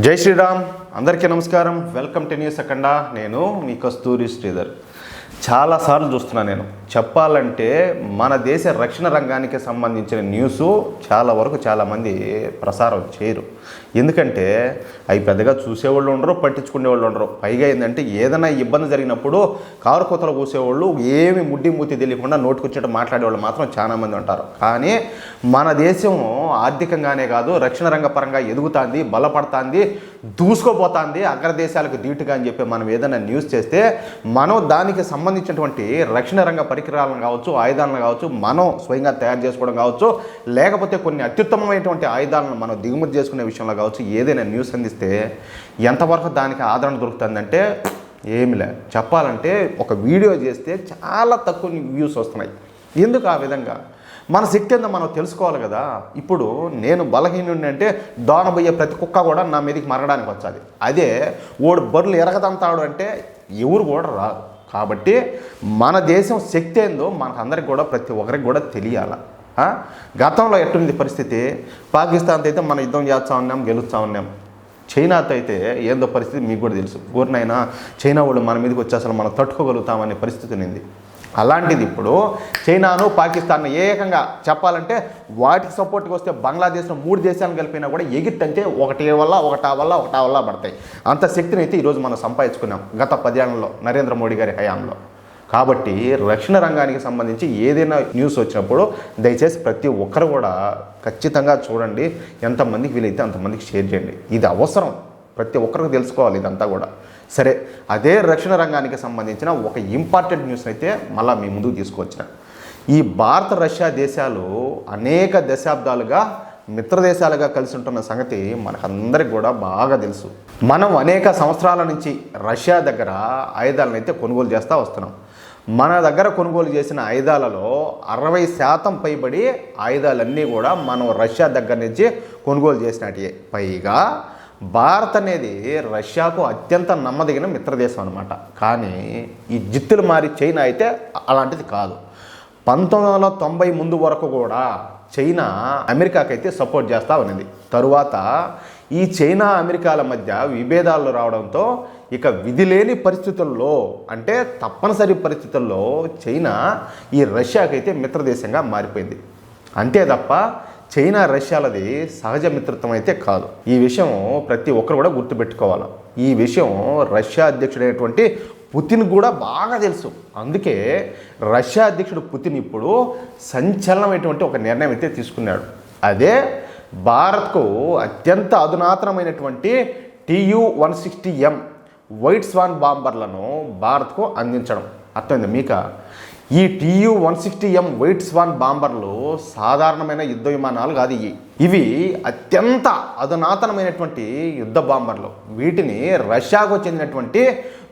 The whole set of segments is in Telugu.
జై శ్రీరామ్. అందరికీ నమస్కారం. వెల్కమ్ టు న్యూస్ అఖండ. నేను మీ కస్తూరి శ్రీధర్. చాలాసార్లు చూస్తున్నా నేను చెప్పాలంటే మన దేశ రక్షణ రంగానికి సంబంధించిన న్యూస్ చాలా వరకు చాలామంది ప్రసారం చేయరు. ఎందుకంటే అవి పెద్దగా చూసేవాళ్ళు ఉండరు, పట్టించుకునేవాళ్ళు ఉండరు. పైగా ఏంటంటే ఏదైనా ఇబ్బంది జరిగినప్పుడు కారు కూతలు కూసేవాళ్ళు ఏమి ముడ్డి మూతి తెలియకుండా నోటుకొచ్చేట్టు మాట్లాడేవాళ్ళు మాత్రం చాలామంది ఉంటారు. కానీ మన దేశం ఆర్థికంగానే కాదు, రక్షణ రంగ పరంగా ఎదుగుతుంది, బలపడుతుంది, దూసుకోపోతుంది అగ్రదేశాలకు ధీటుగా అని చెప్పి మనం ఏదైనా న్యూస్ చేస్తే మనం దానికి సంబంధించినటువంటి రక్షణ రంగ పరికరాలను కావచ్చు, ఆయుధాలను కావచ్చు, మనం స్వయంగా తయారు చేసుకోవడం కావచ్చు, లేకపోతే కొన్ని అత్యుత్తమమైనటువంటి ఆయుధాలను మనం దిగుమతి చేసుకునే విషయంలో కావచ్చు, ఏదైనా న్యూస్ అందిస్తే ఎంతవరకు దానికి ఆదరణ దొరుకుతుందంటే ఏమిలే. చెప్పాలంటే ఒక వీడియో చేస్తే చాలా తక్కువ వ్యూస్ వస్తున్నాయి. ఎందుకు ఆ విధంగా? మన శక్తి ఏందో మనం తెలుసుకోవాలి కదా. ఇప్పుడు నేను బలహీనుడిని అంటే దోనబోయే ప్రతి కుక్క కూడా నా మీదకి మరగడానికి వచ్చాది. అదే ఓడు బర్రెలు ఎరగదంతాడు అంటే ఎవరు కూడా రాదు. కాబట్టి మన దేశం శక్తి ఏందో మనకందరికి కూడా ప్రతి ఒక్కరికి కూడా తెలియాలి. గతంలో ఎట్టుంది పరిస్థితి? పాకిస్తాన్తో అయితే మనం యుద్ధం చేస్తూ ఉన్నాం, గెలుస్తూ ఉన్నాం. చైనాతో అయితే ఏందో పరిస్థితి మీకు కూడా తెలుసు. ఊరినైనా చైనా వాళ్ళు మన మీదకి వచ్చి అసలు మనం తట్టుకోగలుగుతామనే పరిస్థితి ఉంది. అలాంటిది ఇప్పుడు చైనాను పాకిస్తాన్ ఏకంగా చెప్పాలంటే వాటికి సపోర్ట్గా వస్తే బంగ్లాదేశ్లో 3 దేశాలను కలిపినా కూడా ఎగిట్టంటే ఒకటా వల్ల పడతాయి. అంత శక్తిని అయితే ఈరోజు మనం సంపాదించుకున్నాం గత 10 ఏళ్లలో నరేంద్ర మోడీ గారి హయాంలో. కాబట్టి రక్షణ రంగానికి సంబంధించి ఏదైనా న్యూస్ వచ్చినప్పుడు దయచేసి ప్రతి ఒక్కరు కూడా ఖచ్చితంగా చూడండి. ఎంతమందికి వీలైతే అంతమందికి షేర్ చేయండి. ఇది అవసరం, ప్రతి ఒక్కరికి తెలుసుకోవాలి ఇదంతా కూడా. సరే, అదే రక్షణ రంగానికి సంబంధించిన ఒక ఇంపార్టెంట్ న్యూస్ అయితే మళ్ళీ మీ ముందుకు తీసుకువచ్చిన. ఈ భారత రష్యా దేశాలు అనేక దశాబ్దాలుగా మిత్రదేశాలుగా కలిసి ఉంటున్న సంగతి మనకందరికి కూడా బాగా తెలుసు. మనం అనేక సంవత్సరాల నుంచి రష్యా దగ్గర ఆయుధాలను అయితే కొనుగోలు చేస్తూ వస్తున్నాం. మన దగ్గర కొనుగోలు చేసిన ఆయుధాలలో 60% పైబడి ఆయుధాలన్నీ కూడా మనం రష్యా దగ్గర నుంచి కొనుగోలు చేసినట్టే. పైగా భారత్ అనేది రష్యాకు అత్యంత నమ్మదగిన మిత్రదేశం అనమాట. కానీ ఈ జిత్తులు మారి చైనా అయితే అలాంటిది కాదు. 1990 ముందు వరకు కూడా చైనా అమెరికాకైతే సపోర్ట్ చేస్తూ ఉన్నది. తరువాత ఈ చైనా అమెరికాల మధ్య విభేదాలు రావడంతో ఇక విధి లేని పరిస్థితుల్లో, అంటే తప్పనిసరి పరిస్థితుల్లో చైనా ఈ రష్యాకైతే మిత్రదేశంగా మారిపోయింది. అంతే తప్ప చైనా రష్యాలది సహజ మిత్రత్వం అయితే కాదు. ఈ విషయం ప్రతి ఒక్కరు కూడా గుర్తుపెట్టుకోవాలి. ఈ విషయం రష్యా అధ్యక్షుడైనటువంటి పుతిన్ కూడా బాగా తెలుసు. అందుకే రష్యా అధ్యక్షుడు పుతిన్ ఇప్పుడు సంచలనమైనటువంటి ఒక నిర్ణయం అయితే తీసుకున్నాడు. అదే భారత్కు అత్యంత అధునాతనమైనటువంటి TU-160M వైట్ స్వాన్ బాంబర్లను భారత్కు అందించడం. అర్థమైంది మీక? ఈ TU-160M వైట్ స్వాన్ బాంబర్లు సాధారణమైన యుద్ధ విమానాలు కాదు. ఇవి అత్యంత అధునాతనమైనటువంటి యుద్ధ బాంబర్లు. వీటిని రష్యాకు చెందినటువంటి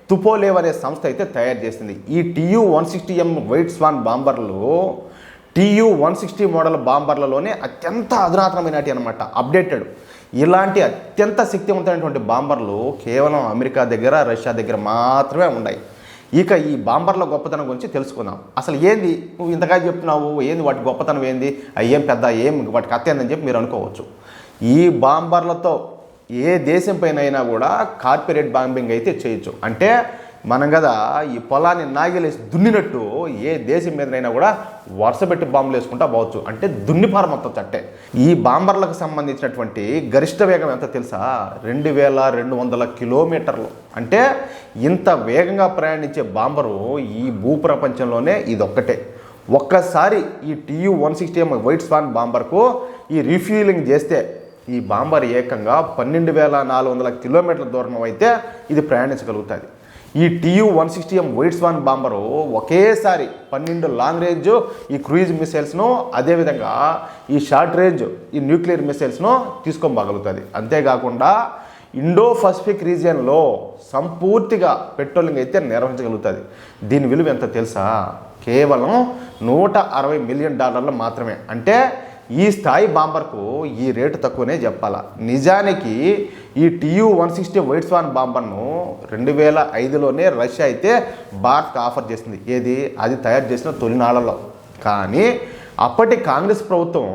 తుపోలేవ్ అనే సంస్థ అయితే తయారు చేసింది. ఈ TU-160M వైట్ స్వాన్ బాంబర్లు TU-160 మోడల్ బాంబర్లలోనే అత్యంత అధునాతనమైనటి అనమాట, అప్డేటెడ్. ఇలాంటి అత్యంత శక్తివంతమైనటువంటి బాంబర్లు కేవలం అమెరికా దగ్గర, రష్యా దగ్గర మాత్రమే ఉన్నాయి. ఇక ఈ బాంబర్ల గొప్పతనం గురించి తెలుసుకుందాం. అసలు ఏంది నువ్వు ఇంతగా చెప్తున్నావు, ఏంది వాటి గొప్పతనం ఏంది, ఏం పెద్ద ఏం వాటికి అత్త ఏందని చెప్పి మీరు అనుకోవచ్చు. ఈ బాంబర్లతో ఏ దేశం పైన అయినా కూడా కార్పొరేట్ బాంబింగ్ అయితే చేయొచ్చు. అంటే మనం కదా ఈ పొలాన్ని నాగేలేసి దున్నినట్టు ఏ దేశం మీదనైనా కూడా వరుసపెట్టి బాంబులు వేసుకుంటా పోవచ్చు. అంటే దున్నిపార మొత్తం చట్టే. ఈ బాంబర్లకు సంబంధించినటువంటి గరిష్ట వేగం ఎంత తెలుసా? 2200 కిలోమీటర్లు. అంటే ఇంత వేగంగా ప్రయాణించే బాంబరు ఈ భూప్రపంచంలోనే ఇదొక్కటే. ఒక్కసారి ఈ TU-160M వైట్ స్వాన్ బాంబర్కు ఈ రీఫ్యూలింగ్ చేస్తే ఈ బాంబర్ ఏకంగా 12,400 కిలోమీటర్ల దూరం అయితే ఇది ప్రయాణించగలుగుతుంది. ఈ TU-160M వైట్ స్వాన్ బాంబరు ఒకేసారి 12 లాంగ్ రేంజ్ ఈ క్రూయిజ్ మిసైల్స్ను, అదేవిధంగా ఈ షార్ట్ రేంజ్ ఈ న్యూక్లియర్ మిసైల్స్ను తీసుకోగలుగుతుంది. అంతేకాకుండా ఇండో పసిఫిక్ రీజియన్లో సంపూర్తిగా పెట్రోలింగ్ అయితే నిర్వహించగలుగుతుంది. దీని విలువ ఎంత తెలుసా? కేవలం $160 మిలియన్ మాత్రమే. అంటే ఈ స్థాయి బాంబర్కు ఈ రేటు తక్కువనే చెప్పాలా. నిజానికి ఈ TU-160 వైట్ స్వాన్ బాంబర్ను 2005లోనే రష్యా అయితే భారత్కి ఆఫర్ చేసింది. ఏది? అది తయారు చేసిన తొలినాళ్లలో. కానీ అప్పటి కాంగ్రెస్ ప్రభుత్వం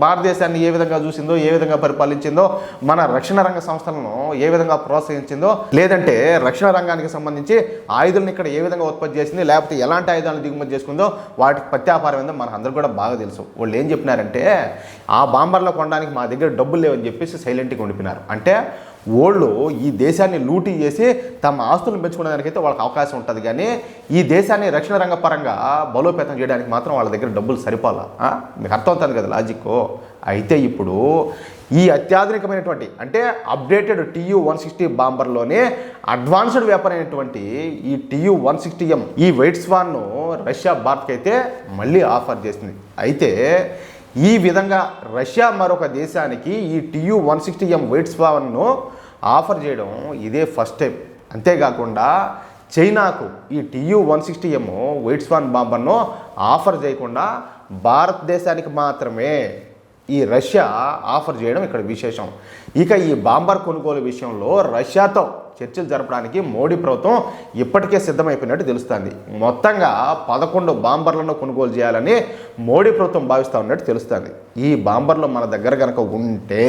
భారతదేశాన్ని ఏ విధంగా చూసిందో, ఏ విధంగా పరిపాలించిందో, మన రక్షణ రంగ సంస్థలను ఏ విధంగా ప్రోత్సహించిందో, లేదంటే రక్షణ రంగానికి సంబంధించి ఆయుధాలను ఇక్కడ ఏ విధంగా ఉత్పత్తి చేసింది, లేకపోతే ఎలాంటి ఆయుధాలను దిగుమతి చేసుకుందో వాటికి ప్రత్యాపారం ఏందో మన అందరూ కూడా బాగా తెలుసు. వాళ్ళు ఏం చెప్పినారంటే ఆ బాంబర్లో కొనడానికి మా దగ్గర డబ్బులు లేవని చెప్పేసి సైలెంట్గా ఉండిపోయినారు. అంటే వాళ్ళు ఈ దేశాన్ని లూటీ చేసి తమ ఆస్తులను పెంచుకునేదానికైతే వాళ్ళకి అవకాశం ఉంటుంది, కానీ ఈ దేశాన్ని రక్షణ రంగ పరంగా బలోపేతం చేయడానికి మాత్రం వాళ్ళ దగ్గర డబ్బులు సరిపోలా. మీకు అర్థమవుతుంది కదా లాజిక్. అయితే ఇప్పుడు ఈ అత్యాధునికమైనటువంటి అంటే అప్డేటెడ్ TU-160 బాంబర్లోనే అడ్వాన్స్డ్ వెపన్ అయినటువంటి ఈ TU-160M ఈ వైట్ స్వాన్ను రష్యా భారత్కి అయితే మళ్ళీ ఆఫర్ చేసింది. అయితే ఈ విధంగా రష్యా మరొక దేశానికి ఈ TU-160M వైట్ స్వాన్ను ఆఫర్ చేయడం ఇదే ఫస్ట్ టైం. అంతేకాకుండా చైనాకు ఈ TU-160M వైట్ స్వాన్ బాంబర్ను ఆఫర్ చేయకుండా భారతదేశానికి మాత్రమే ఈ రష్యా ఆఫర్ చేయడం ఇక్కడ విశేషం. ఇక ఈ బాంబర్ కొనుగోలు విషయంలో రష్యాతో చర్చలు జరపడానికి మోడీ ప్రభుత్వం ఇప్పటికే సిద్ధమైపోయినట్టు తెలుస్తుంది. మొత్తంగా 11 బాంబర్లను కొనుగోలు చేయాలని మోడీ ప్రభుత్వం భావిస్తూ ఉన్నట్టు తెలుస్తుంది. ఈ బాంబర్లు మన దగ్గర కనుక ఉంటే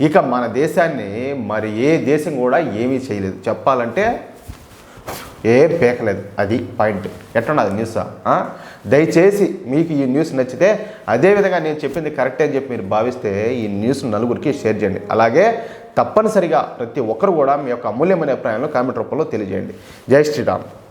ఇక మన దేశాన్ని మరి ఏ దేశం కూడా ఏమీ చేయలేదు. చెప్పాలంటే ఏం పేకలేదు. అది పాయింట్. ఎట్లున్నది న్యూస్? దయచేసి మీకు ఈ న్యూస్ నచ్చితే, అదేవిధంగా నేను చెప్పింది కరెక్టే అని చెప్పి మీరు భావిస్తే ఈ న్యూస్ నలుగురికి షేర్ చేయండి. అలాగే తప్పనిసరిగా ప్రతి ఒక్కరు కూడా మీ యొక్క అమూల్యమైన అభిప్రాయాలను కామెంట్ రూపంలో తెలియజేయండి. జై శ్రీరామ్.